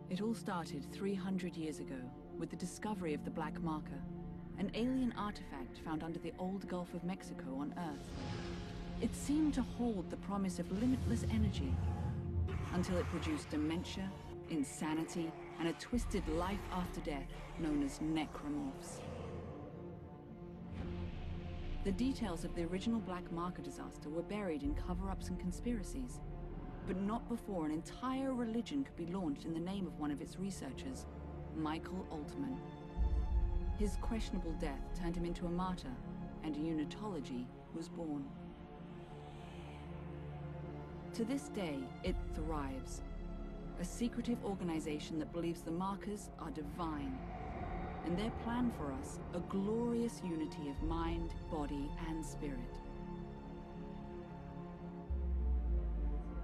It all started 300 years ago with the discovery of the Black Marker, an alien artifact found under the old Gulf of Mexico on Earth. It seemed to hold the promise of limitless energy until it produced dementia, insanity, and a twisted life after death known as necromorphs. The details of the original Black Marker disaster were buried in cover-ups and conspiracies, but not before an entire religion could be launched in the name of one of its researchers, Michael Altman. His questionable death turned him into a martyr, and unitology was born. To this day, it thrives. A secretive organization that believes the markers are divine, and their plan for us, a glorious unity of mind, body, and spirit.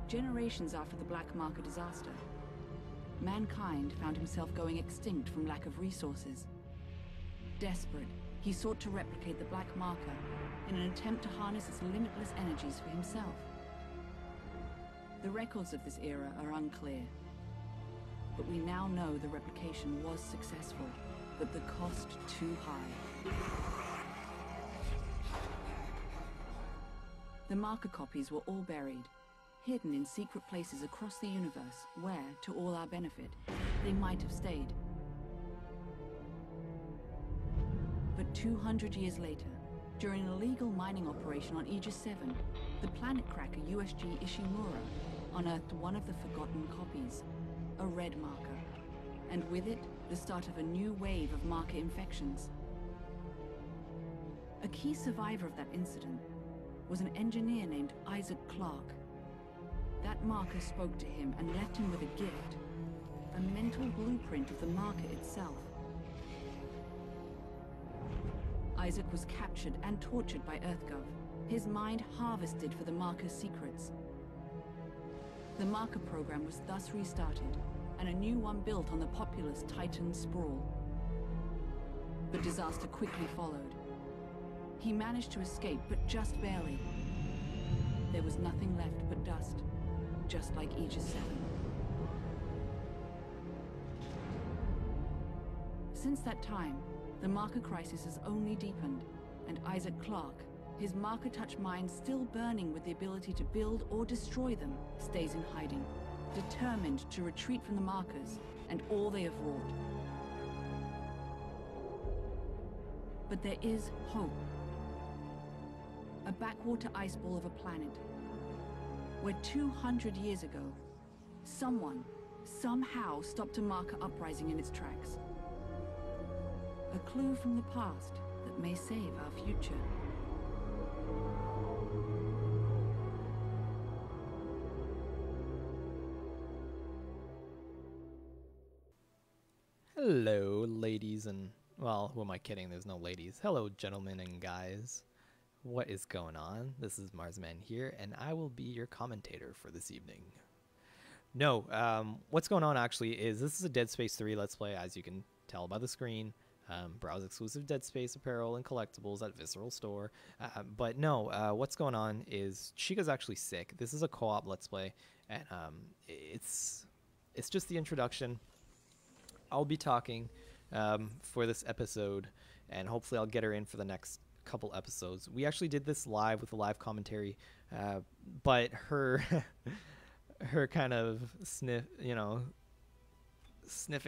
Generations after the Black Marker disaster, mankind found himself going extinct from lack of resources. Desperate, he sought to replicate the Black Marker in an attempt to harness its limitless energies for himself. The records of this era are unclear, but we now know the replication was successful, but the cost too high. The marker copies were all buried, hidden in secret places across the universe where, to all our benefit, they might have stayed. But 200 years later, during an illegal mining operation on Aegis 7, the planet cracker USG Ishimura unearthed one of the forgotten copies, a red marker, and with it, the start of a new wave of marker infections. A key survivor of that incident was an engineer named Isaac Clarke. That marker spoke to him and left him with a gift, a mental blueprint of the marker itself. Isaac was captured and tortured by EarthGov, his mind harvested for the marker's secrets. The marker program was thus restarted, and a new one built on the populous Titan sprawl. But disaster quickly followed. He managed to escape, but just barely. There was nothing left but dust, just like Aegis 7. Since that time, the marker crisis has only deepened, and Isaac Clarke, his marker-touch mind still burning with the ability to build or destroy them, stays in hiding, determined to retreat from the markers and all they have wrought. But there is hope. A backwater ice ball of a planet, where 200 years ago, someone, somehow stopped a marker uprising in its tracks. A clue from the past that may save our future. Hello, ladies and... well, who am I kidding? There's no ladies. Hello, gentlemen and guys. What is going on? This is Marsman here, and I will be your commentator for this evening. No, what's going on actually is this is a Dead Space 3 Let's Play, as you can tell by the screen. Browse exclusive Dead Space apparel and collectibles at Visceral Store. But no, what's going on is Chika's actually sick. This is a co-op Let's Play, and it's just the introduction. I'll be talking for this episode, and hopefully I'll get her in for the next couple episodes. We actually did this live with a live commentary, but her her kind of sniffing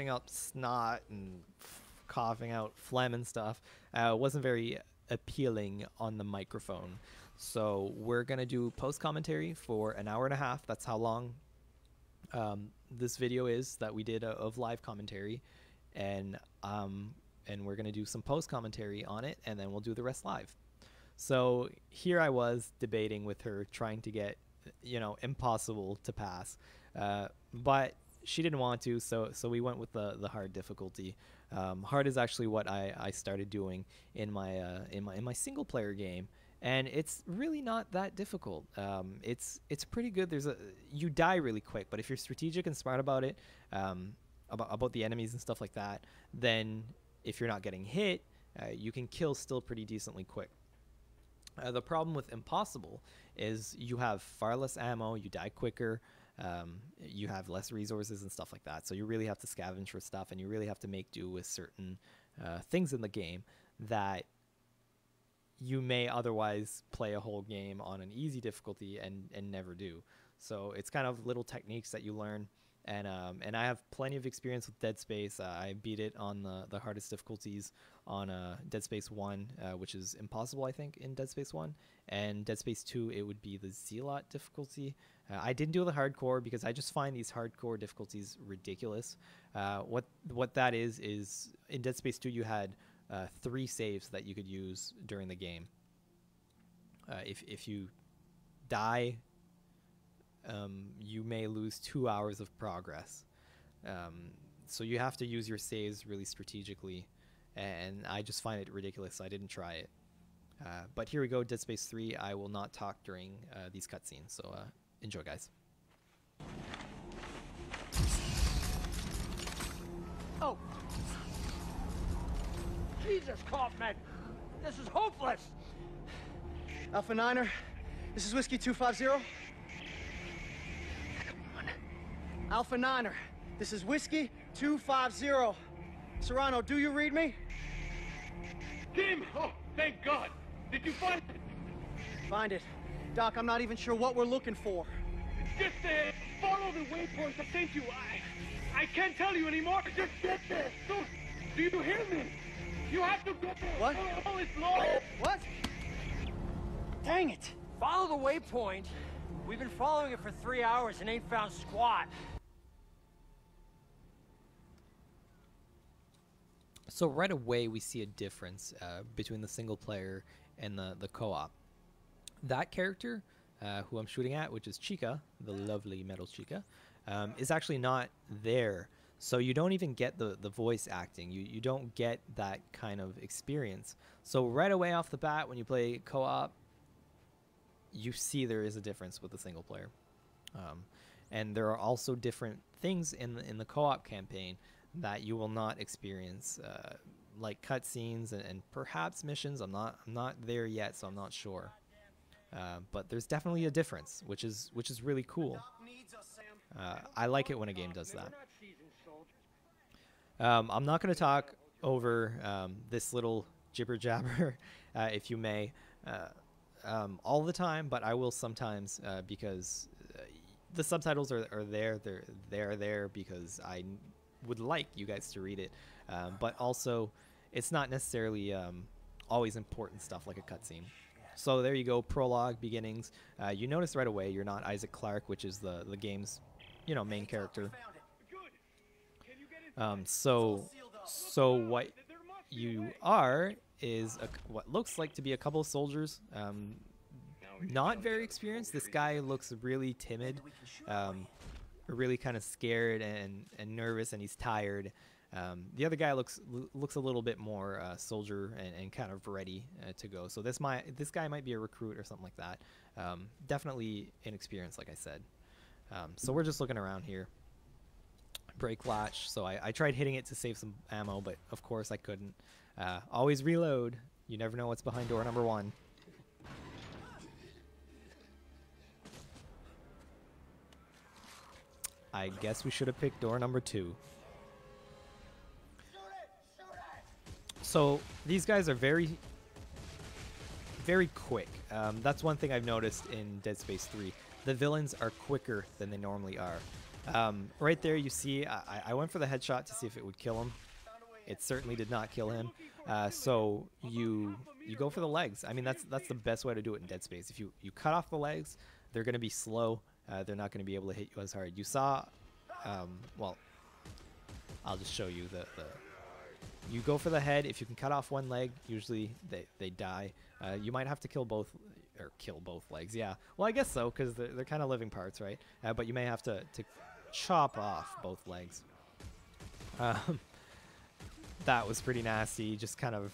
up snot and coughing out phlegm and stuff wasn't very appealing on the microphone. So we're gonna do post commentary for an hour and a half. That's how long this video is that we did of live commentary, and we're gonna do some post commentary on it, and then we'll do the rest live. So here I was debating with her, trying to get impossible to pass, but she didn't want to, so we went with the hard difficulty. Hard is actually what I started doing in my single player game, and it's really not that difficult. It's pretty good. You die really quick, but if you're strategic and smart about it, about the enemies and stuff like that, then if you're not getting hit, you can kill still pretty decently quick. The problem with impossible is you have far less ammo, you die quicker, you have less resources and stuff like that. So you really have to scavenge for stuff, and you really have to make do with certain things in the game that you may otherwise play a whole game on an easy difficulty and never do. So it's kind of little techniques that you learn. And I have plenty of experience with Dead Space. I beat it on the hardest difficulties on Dead Space 1, which is impossible, I think, in Dead Space 1. And Dead Space 2, it would be the Zealot difficulty. I didn't do the hardcore because I just find these hardcore difficulties ridiculous. What that is in Dead Space 2, you had 3 saves that you could use during the game. If you die, you may lose 2 hours of progress. So you have to use your saves really strategically, and I just find it ridiculous, so I didn't try it. But here we go, Dead Space 3. I will not talk during these cutscenes, so enjoy, guys. Oh! Jesus, Kaufman! This is hopeless! Alpha Niner, this is Whiskey 250. Alpha Niner, this is Whiskey 250. Serrano, do you read me? Tim! Oh, thank God! Did you find it? Find it. Doc, I'm not even sure what we're looking for. Just follow the waypoint I sent you. I can't tell you anymore. Just get there. Do you hear me? You have to get there. What? Oh, it's long. What? Dang it. Follow the waypoint. We've been following it for 3 hours and ain't found squat. So right away we see a difference between the single player and the co-op. That character who I'm shooting at, which is Chika, the lovely metal Chika, is actually not there. So you don't even get the voice acting. You don't get that kind of experience. So right away off the bat, when you play co-op, you see there is a difference with the single player. And there are also different things in the co-op campaign that you will not experience, like cutscenes and perhaps missions. I'm not there yet, so I'm not sure. But there's definitely a difference, which is really cool. I like it when a game does that. I'm not going to talk over this little jibber jabber, if you may, all the time, but I will sometimes because the subtitles are there. They're there because I would like you guys to read it, but also it's not necessarily always important stuff like a cutscene. So there you go, prologue, beginnings. You notice right away you're not Isaac Clarke, which is the game's main character. So what you are is what looks like to be a couple of soldiers, not very experienced. This guy looks really timid, really kind of scared and nervous, and he's tired. The other guy looks a little bit more soldier and kind of ready to go. So this guy might be a recruit or something like that. Definitely inexperienced, like I said. So we're just looking around here. Brake latch. So I tried hitting it to save some ammo, but of course I couldn't. Always reload. You never know what's behind door number 1. I guess we should have picked door number 2. So these guys are very, very quick. That's one thing I've noticed in Dead Space 3. The villains are quicker than they normally are. Right there you see I went for the headshot to see if it would kill him. It certainly did not kill him. So you go for the legs. I mean, that's the best way to do it in Dead Space. If you cut off the legs, they're going to be slow. They're not going to be able to hit you as hard. You saw, well, I'll just show you you go for the head. If you can cut off one leg, usually they die. You might have to kill both legs. Yeah, well, I guess so, because they're kind of living parts, right? But you may have to chop off both legs. That was pretty nasty. Just kind of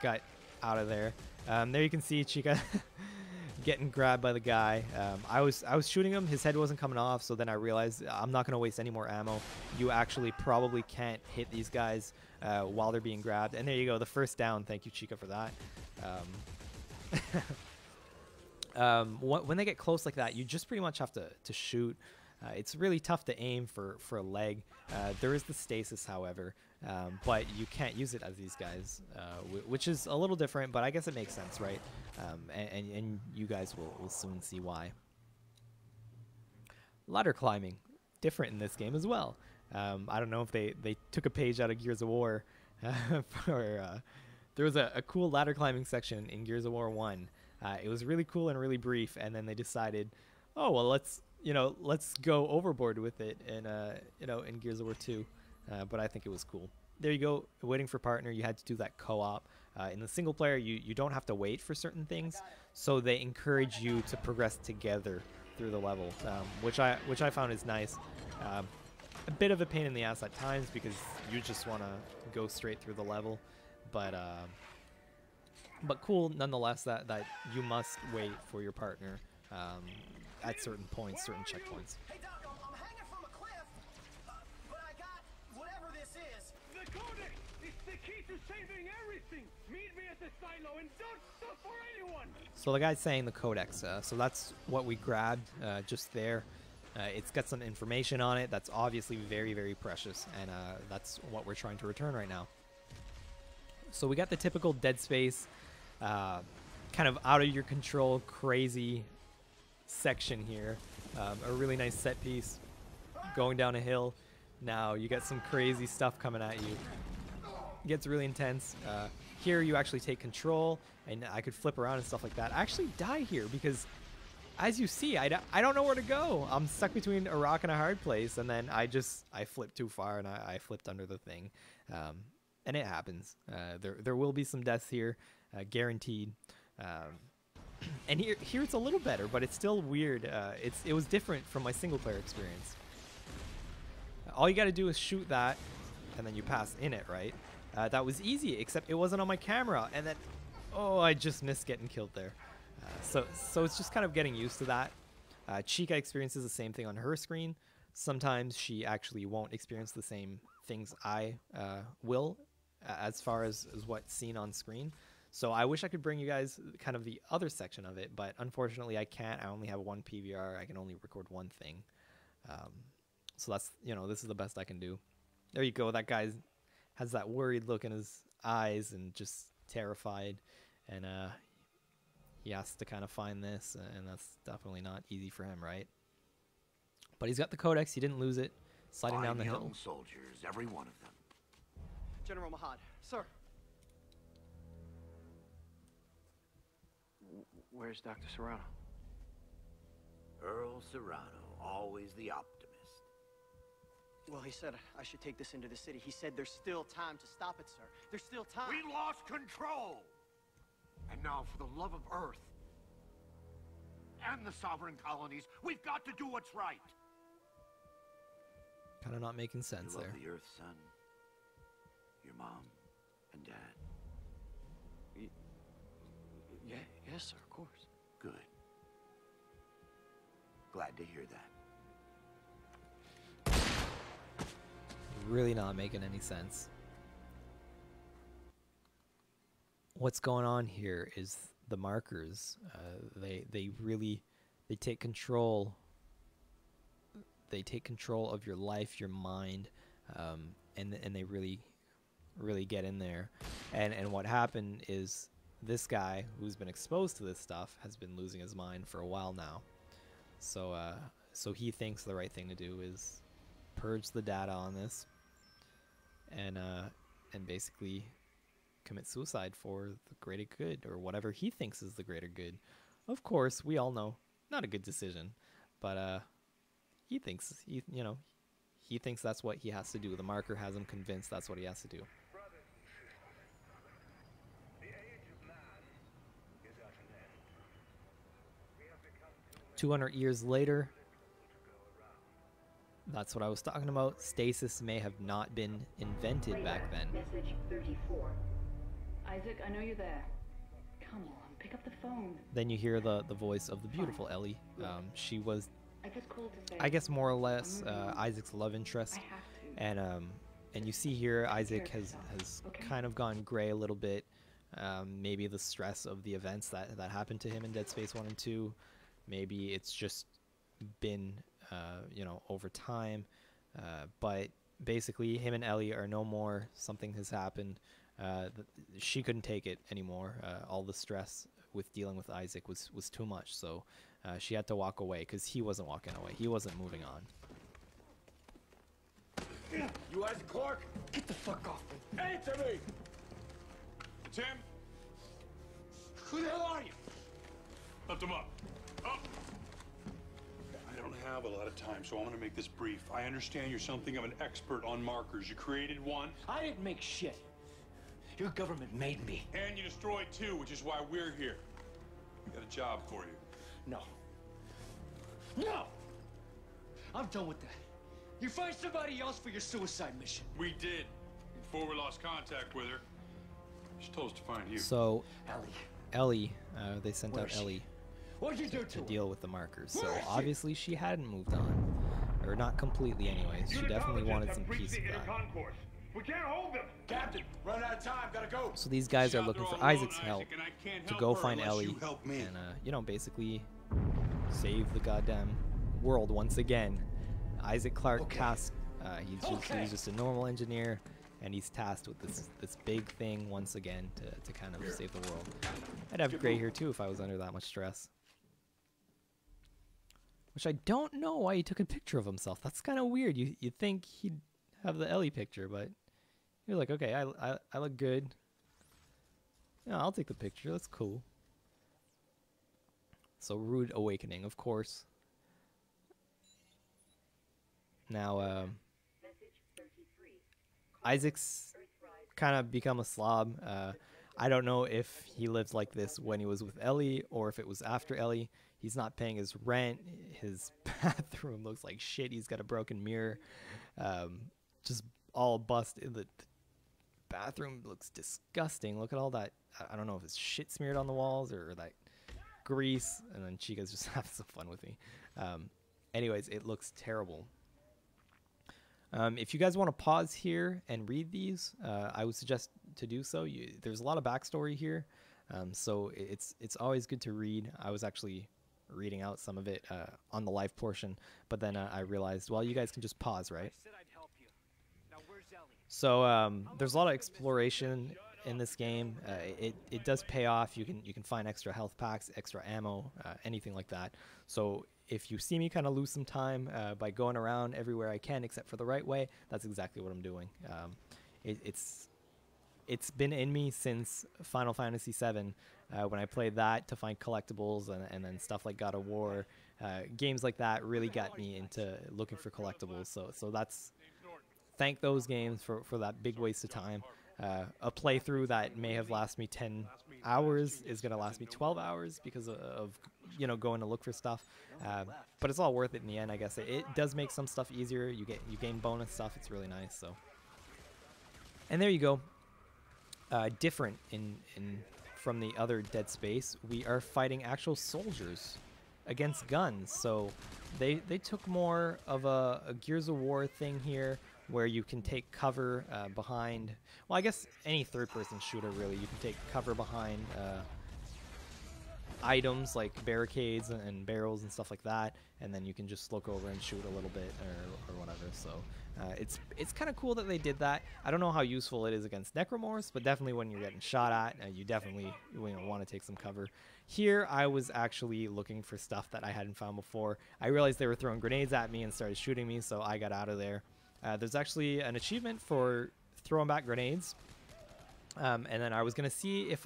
got out of there. There you can see Chika getting grabbed by the guy. I was shooting him. His head wasn't coming off, so then I realized I'm not going to waste any more ammo. You actually probably can't hit these guys while they're being grabbed. And there you go, the first down. Thank you, Chika, for that. when they get close like that, you just pretty much have to shoot. It's really tough to aim for a leg. There is the stasis, however, but you can't use it as these guys, which is a little different, but I guess it makes sense, right? And you guys will soon see why. Ladder climbing, different in this game as well. I don't know if they took a page out of Gears of War. There was a cool ladder climbing section in Gears of War 1. It was really cool and really brief, and then they decided, oh well, let's go overboard with it in Gears of War 2. But I think it was cool. There you go, waiting for partner. You had to do that co-op. In the single player, you don't have to wait for certain things, so they encourage you to progress together through the level, which I found is nice. A bit of a pain in the ass at times because you just want to go straight through the level, but cool nonetheless that you must wait for your partner at certain points, certain checkpoints. Hey, Doggo, I'm hanging from a cliff, but I got whatever this is. The codex! It's the key to saving everything! Meet me at the silo and don't stop for anyone! So the guy's saying the codex, so that's what we grabbed just there. It's got some information on it that's obviously very, very precious, and that's what we're trying to return right now. So we got the typical Dead Space, kind of out of your control, crazy section here. A really nice set piece going down a hill. Now you got some crazy stuff coming at you. It gets really intense. Here you actually take control, and I could flip around and stuff like that. I actually die here because, as you see, I don't know where to go. I'm stuck between a rock and a hard place, and then I flipped too far, and I flipped under the thing. And it happens. There will be some deaths here, guaranteed. And here it's a little better, but it's still weird. It was different from my single player experience. All you got to do is shoot that, and then you pass in it, right? That was easy, except it wasn't on my camera, and then I just missed getting killed there. So it's just kind of getting used to that. Chika experiences the same thing on her screen. Sometimes she actually won't experience the same things I will, as far as what's seen on screen. So I wish I could bring you guys kind of the other section of it, but unfortunately I can't. I only have one PVR. I can only record one thing. So that's, this is the best I can do. There you go. That guy has that worried look in his eyes and just terrified. And he has to kind of find this, and that's definitely not easy for him, right? But he's got the codex. He didn't lose it. Sliding down the hill. Young soldiers, every one of them. General Mahad, sir. Where's Dr. Serrano? Earl Serrano, always the optimist. Well, he said I should take this into the city. He said there's still time to stop it, sir. There's still time. We lost control! And now, for the love of Earth and the sovereign colonies, we've got to do what's right. Kind of not making sense you love there. The Earth, son. Your mom and dad. Yes, sir, of course. Good. Glad to hear that. Really not making any sense. What's going on here is the markers. They take control. They take control of your life, your mind, and they really get in there. And what happened is this guy who's been exposed to this stuff has been losing his mind for a while now. So he thinks the right thing to do is purge the data on this, and basically commit suicide for the greater good, or whatever he thinks is the greater good. Of course, we all know not a good decision, but he thinks he thinks that's what he has to do. The marker has him convinced that's what he has to do. 200 years later, that's what I was talking about. Stasis may have not been invented back then. Message 34. Isaac, I know you're there. Come on, pick up the phone. Then you hear the voice of the beautiful Ellie. She was, I just called to say, I guess, more or less Isaac's love interest. I have to. And you see here Isaac has kind of gone gray a little bit. Maybe the stress of the events that happened to him in Dead Space 1 and 2. Maybe it's just been, you know, over time. But basically, him and Ellie are no more. Something has happened. She couldn't take it anymore. All the stress with dealing with Isaac was too much. So she had to walk away because he wasn't walking away. He wasn't moving on. You Isaac Clarke? Get the fuck off me. Answer me! It's him? Who the hell are you? Lift him up. Up! I don't have a lot of time, so I'm gonna make this brief. I understand you're something of an expert on markers. You created one, I didn't make shit. Your government made me. and you destroyed two, which is why we're here. We got a job for you. No. No! I'm done with that. You find somebody else for your suicide mission. We did. Before we lost contact with her, she told us to find you. So Ellie, they sent Where out is she? Ellie what'd you do to to her? deal with the markers. So Where is she? obviously she hadn't moved on, or not completely anyways. She definitely wanted some peace with that. concourse. We can't hold them. Captain, run out of time, gotta go. So these guys She's are out looking there for all alone, Isaac's help Isaac, and I can't to help go her find unless Ellie you help me. and you know, basically save the goddamn world once again. Isaac Clarke tasked. He's just a normal engineer, and he's tasked with this big thing once again to kind of save the world. I'd have gray hair too if I was under that much stress. Which I don't know why he took a picture of himself. That's kind of weird. You'd think he'd have the Ellie picture, but you're like, okay, I look good. Yeah, I'll take the picture. That's cool. So rude awakening, of course. Now, Isaac's kind of become a slob. I don't know if he lived like this when he was with Ellie or if it was after Ellie. He's not paying his rent. His bathroom looks like shit. He's got a broken mirror. Just all busted. The bathroom looks disgusting. Look at all that. I don't know if it's shit smeared on the walls or that grease. And then Chika's just having some fun with me. Anyways, it looks terrible. If you guys want to pause here and read these, I would suggest to do so. There's a lot of backstory here, so it's always good to read. I was actually reading out some of it on the live portion, but then I realized, well, you guys can just pause, right? So there's a lot of exploration in this game. It does pay off. You can find extra health packs, extra ammo, anything like that. So if you see me kind of lose some time by going around everywhere I can except for the right way, that's exactly what I'm doing. It's been in me since Final Fantasy VII when I played that to find collectibles and then stuff like God of War. Games like that really got me into looking for collectibles. So that's thank those games for that big waste of time. A playthrough that may have lasted me 10 hours is going to last me 12 hours because of going to look for stuff. But it's all worth it in the end, I guess. It does make some stuff easier. You gain bonus stuff. It's really nice. So, and there you go. Different from the other Dead Space, we are fighting actual soldiers against guns. So they took more of a Gears of War thing here, where you can take cover behind, well, I guess any third-person shooter, really. You can take cover behind items like barricades and barrels and stuff like that, and then you can just look over and shoot a little bit or whatever. So it's kind of cool that they did that. I don't know how useful it is against necromorphs, but definitely when you're getting shot at, you definitely want to take some cover. Here, I was actually looking for stuff that I hadn't found before. I realized they were throwing grenades at me and started shooting me, so I got out of there. There's actually an achievement for throwing back grenades. And then I was going to see if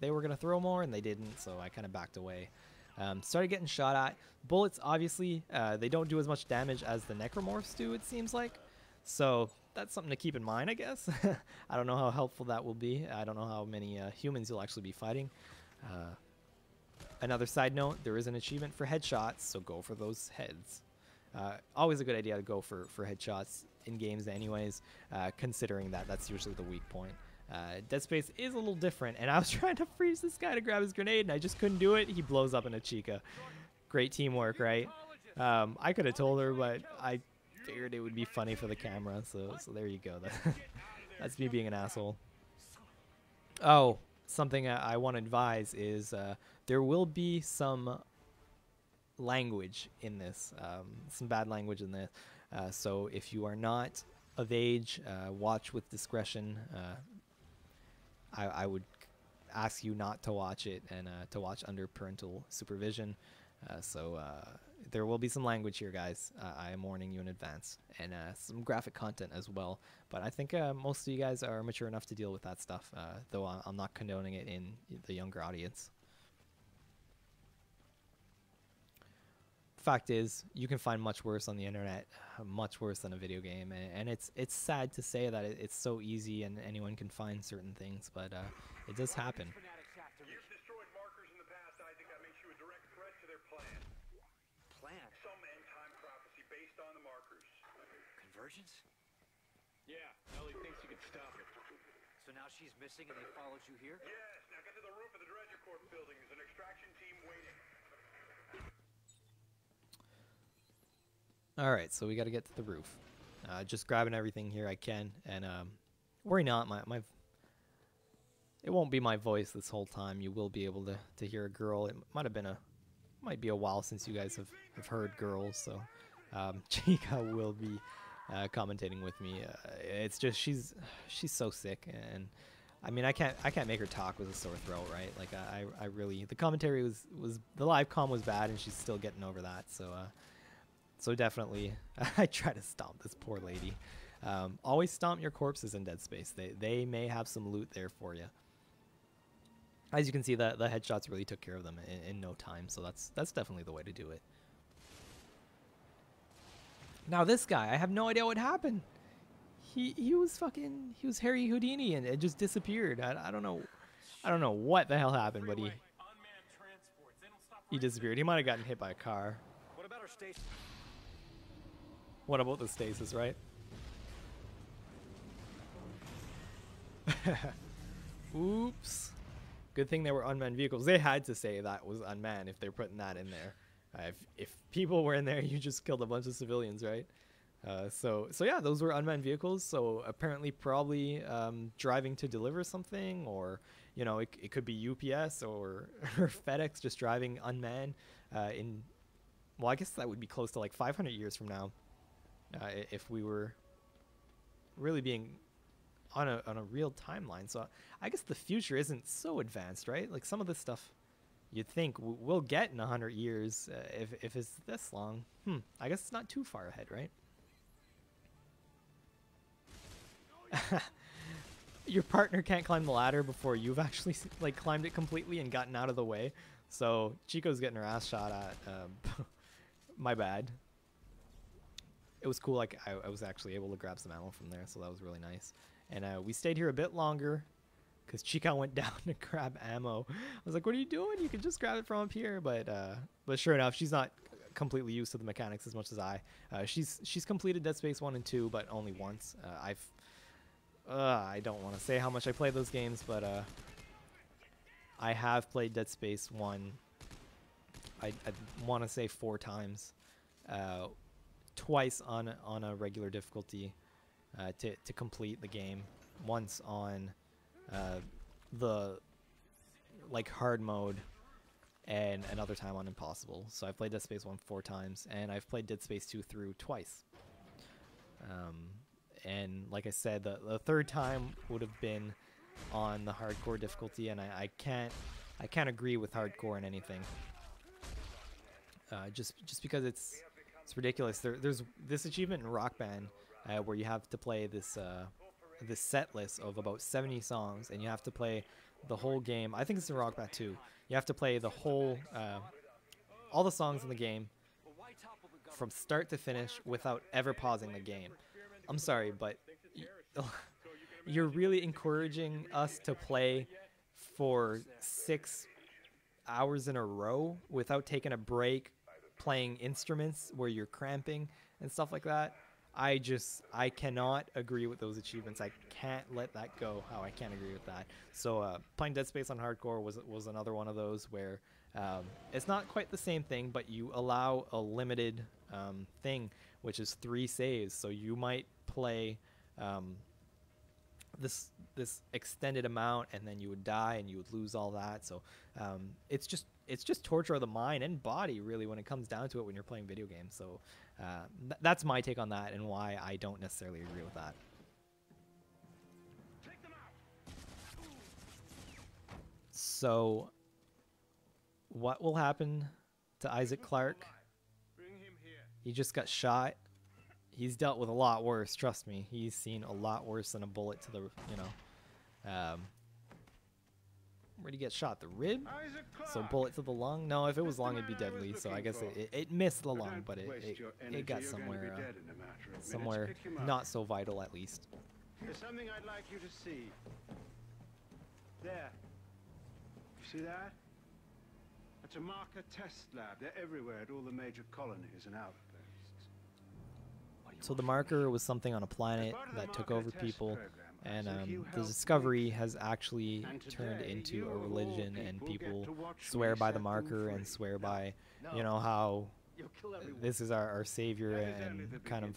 they were going to throw more, and they didn't, so I kind of backed away. Started getting shot at. Bullets, obviously, they don't do as much damage as the necromorphs do, it seems like. So that's something to keep in mind, I guess. I don't know how helpful that will be. I don't know how many humans you'll actually be fighting. Another side note, there is an achievement for headshots, so go for those heads. Always a good idea to go for headshots in games anyways, considering that's usually the weak point. Dead Space is a little different, and I was trying to freeze this guy to grab his grenade, and I just couldn't do it. He blows up in a Chika. Great teamwork, right? I could have told her, but I figured it would be funny for the camera, so there you go. That's me being an asshole. Oh, something I want to advise is there will be some language in this, some bad language in this. So if you are not of age, watch with discretion. I would ask you not to watch it and to watch under parental supervision. So there will be some language here, guys. I am warning you in advance, and some graphic content as well. But I think most of you guys are mature enough to deal with that stuff, though I'm not condoning it in the younger audience. Fact is, you can find much worse on the internet, much worse than a video game, and it's sad to say that it's so easy and anyone can find certain things, but it does happen. You've destroyed markers in the past, Isaac. That makes you a direct threat to their plan. Plan? Some end-time prophecy based on the markers. Conversions? Yeah, Ellie thinks you can stop it. So now she's missing and they followed you here? Yes, now get to the roof of the Dredger Corp building. There's an extraction team waiting. All right, so we got to get to the roof. Just grabbing everything here I can, and worry not, it won't be my voice this whole time. You will be able to hear a girl. It might be a while since you guys have heard girls, so Chika will be commentating with me. It's just she's so sick, and I mean I can't make her talk with a sore throat, right? Like I really, the commentary was the live comm was bad, and she's still getting over that, so. So definitely, I try to stomp this poor lady. Always stomp your corpses in Dead Space. They may have some loot there for you. As you can see, the headshots really took care of them in no time. So that's definitely the way to do it. Now this guy, I have no idea what happened. He was Harry Houdini and it just disappeared. I don't know what the hell happened, but he disappeared. He might have gotten hit by a car. What about our station? What about the stasis, right? Oops. Good thing they were unmanned vehicles. They had to say that was unmanned if they're putting that in there. If people were in there, you just killed a bunch of civilians, right? So yeah, those were unmanned vehicles. So apparently probably driving to deliver something, or, you know, it could be UPS or FedEx just driving unmanned well, I guess that would be close to like 500 years from now. If we were really being on a real timeline. So I guess the future isn't so advanced, right? Like some of this stuff you'd think we'll get in 100 years if it's this long. I guess it's not too far ahead, right? Your partner can't climb the ladder before you've actually like climbed it completely and gotten out of the way. So Chico's getting her ass shot at. My bad. It was cool. Like I was actually able to grab some ammo from there, so that was really nice. And we stayed here a bit longer because Chika went down to grab ammo. I was like, "What are you doing? You can just grab it from up here." But sure enough, she's not completely used to the mechanics as much as I. She's completed Dead Space 1 and 2, but only once. I don't want to say how much I played those games, but I have played Dead Space 1. I want to say 4 times, twice on a regular difficulty to complete the game. Once on the like hard mode, and another time on impossible. So I've played Dead Space 1 4 times, and I've played Dead Space 2 through twice. And like I said, the third time would have been on the hardcore difficulty, and I can't agree with hardcore in anything. Just because it's ridiculous. There's this achievement in Rock Band where you have to play this set list of about 70 songs, and you have to play the whole game. I think it's in Rock Band 2. You have to play the whole all the songs in the game from start to finish without ever pausing the game. I'm sorry, but you're really encouraging us to play for 6 hours in a row without taking a break, playing instruments where you're cramping and stuff like that. I cannot agree with those achievements. I can't let that go. How I can't agree with that. So playing Dead Space on hardcore was another one of those where it's not quite the same thing, but you allow a limited thing, which is 3 saves. So you might play this extended amount, and then you would die and you would lose all that. So it's just torture of the mind and body, really, when it comes down to it when you're playing video games. So that's my take on that, and why I don't necessarily agree with that. So what will happen to Isaac Clarke? He just got shot. He's dealt with a lot worse, trust me. He's seen a lot worse than a bullet to the, where'd he get shot? The rib? So bullet to the lung? No, if it was lung, it'd be deadly. So I guess it missed the lung, but it got somewhere not so vital, at least. There's something I'd like you to see. There. You see that? That's a marker test lab. They're everywhere at all the major colonies and outposts. So the marker was something on a planet that took over people, and the discovery has actually turned into a religion, and people swear by the marker and swear by, how this is our savior, and kind of,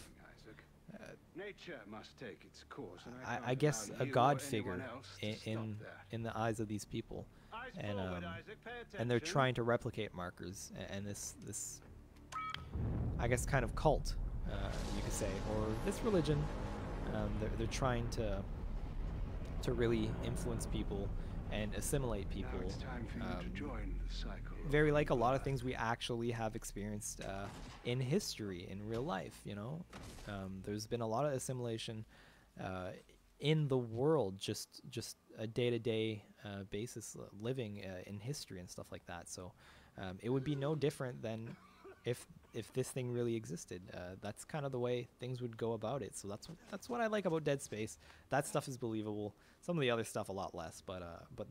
nature must take its course, and I guess a god figure in the eyes of these people, and they're trying to replicate markers, and this I guess kind of cult, you could say, or this religion. They're trying to really influence people and assimilate people, very like a lot of things we actually have experienced in history, in real life. There's been a lot of assimilation in the world, just a day-to-day basis, living in history and stuff like that. So it would be no different than if this thing really existed. That's kind of the way things would go about it. So that's what I like about Dead Space. That stuff is believable. Some of the other stuff a lot less, but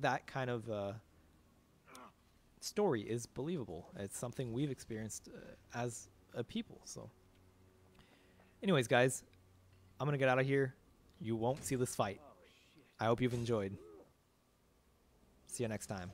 that kind of story is believable. It's something we've experienced as a people. So anyways, guys, I'm gonna get out of here. You won't see this fight. I hope you've enjoyed. See you next time.